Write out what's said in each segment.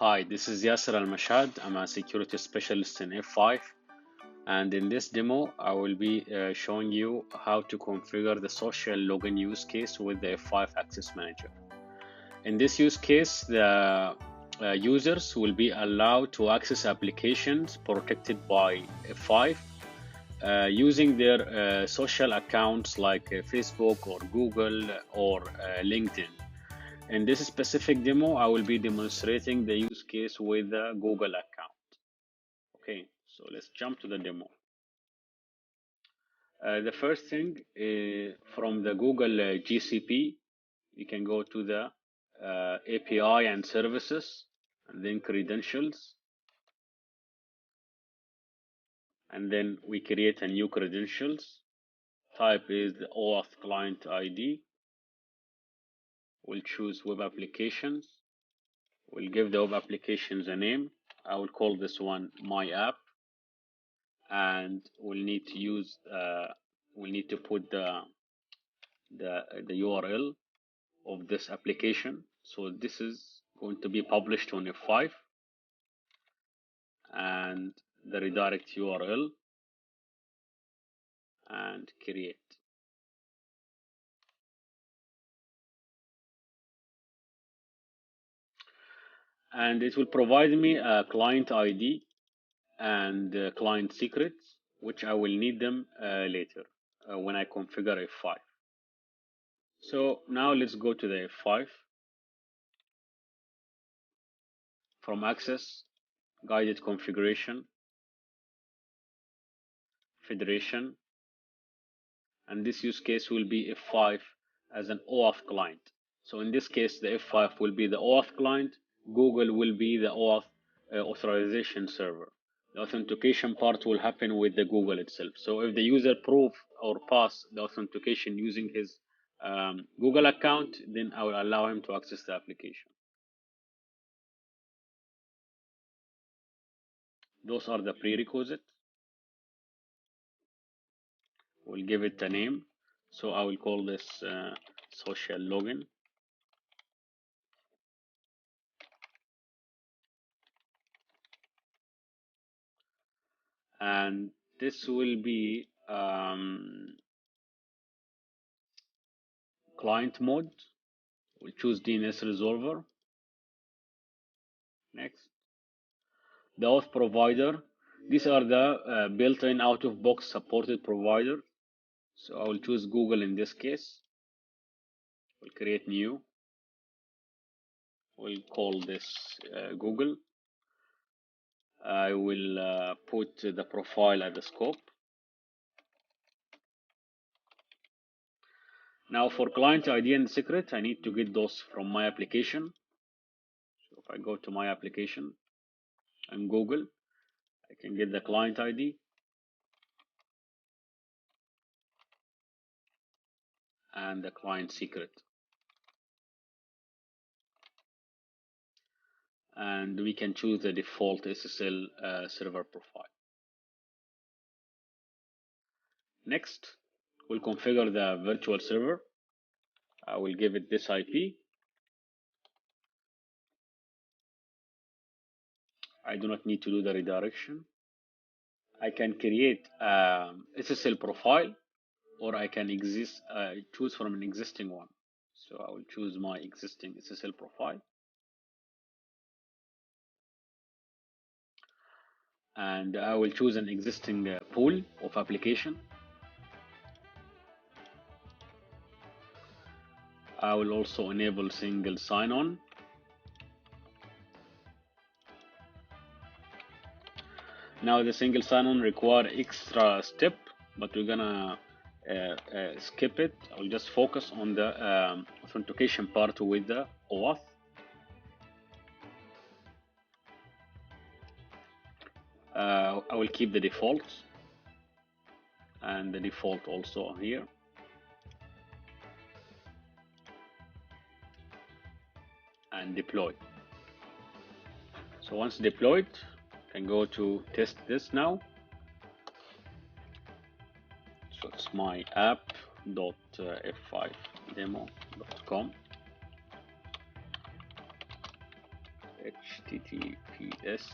Hi, this is Yasser Al-Mashad. I'm a security specialist in F5, and in this demo, I will be showing you how to configure the social login use case with the F5 Access Manager. In this use case, the users will be allowed to access applications protected by F5 using their social accounts like Facebook or Google or LinkedIn. In this specific demo, I will be demonstrating the use case with the Google account. Okay, so let's jump to the demo. The first thing from the Google GCP, you can go to the API and services, and then credentials, and then we create a new credentials. Type is the OAuth client ID. We'll choose web applications. We'll give the web applications a name. I will call this one my app, and we'll need to put the URL of this application. So this is going to be published on F5, and the redirect URL, and create. And it will provide me a client ID and client secrets, which I will need them later when I configure F5. So now let's go to the F5. From access, guided configuration, federation, and this use case will be F5 as an OAuth client. So in this case, the F5 will be the OAuth client, Google will be the OAuth authorization server. The authentication part will happen with the Google itself. So if the user prove or pass the authentication using his Google account, then I will allow him to access the application. Those are the prerequisites. We'll give it a name. So I will call this social login. And this will be client mode. We'll choose DNS resolver. Next. The auth provider. These are the built-in out-of-box supported provider. So I will choose Google in this case. We'll create new. We'll call this Google. I will put the profile at the scope. Now for client ID and secret, I need to get those from my application. So if I go to my application and Google, I can get the client ID and the client secret. And we can choose the default SSL server profile. Next, we'll configure the virtual server. I will give it this IP. I do not need to do the redirection. I can create SSL profile, or I can choose from an existing one. So I will choose my existing SSL profile. And I will choose an existing pool of application. I will also enable single sign-on. Now the single sign-on require extra step, but we're gonna skip it. I'll just focus on the authentication part with the OAuth. I will keep the defaults and the default also here. And deploy. So once deployed, can go to test this now. So it's my app.f5demo.com. HTTPS.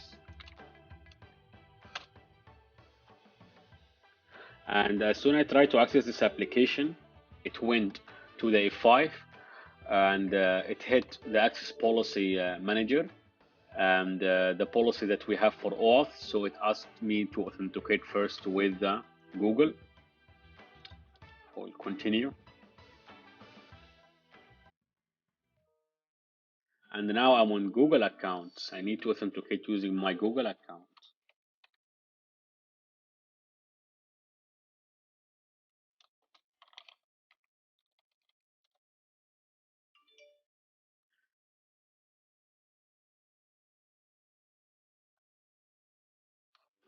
And as soon as I tried to access this application, it went to the F5 and it hit the access policy manager and the policy that we have for OAuth. So it asked me to authenticate first with Google. I'll continue. And now I'm on Google accounts. I need to authenticate using my Google account.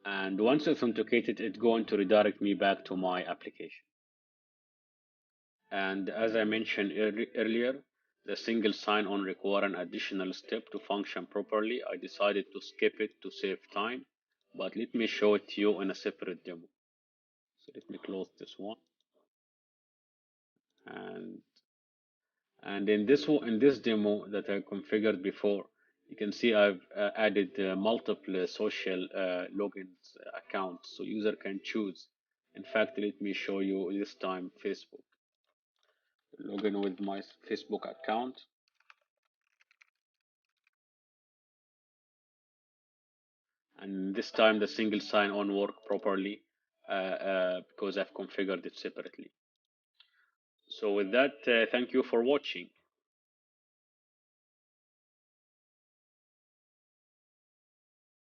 And once authenticated, it's going to redirect me back to my application. And as I mentioned earlier, the single sign-on require an additional step to function properly. I decided to skip it to save time, but let me show it to you in a separate demo. So let me close this one. And in this demo that I configured before, you can see I've added multiple social logins accounts, so user can choose. In fact, let me show you this time Facebook. Login with my Facebook account, and this time the single sign-on work properly because I've configured it separately. So with that, thank you for watching.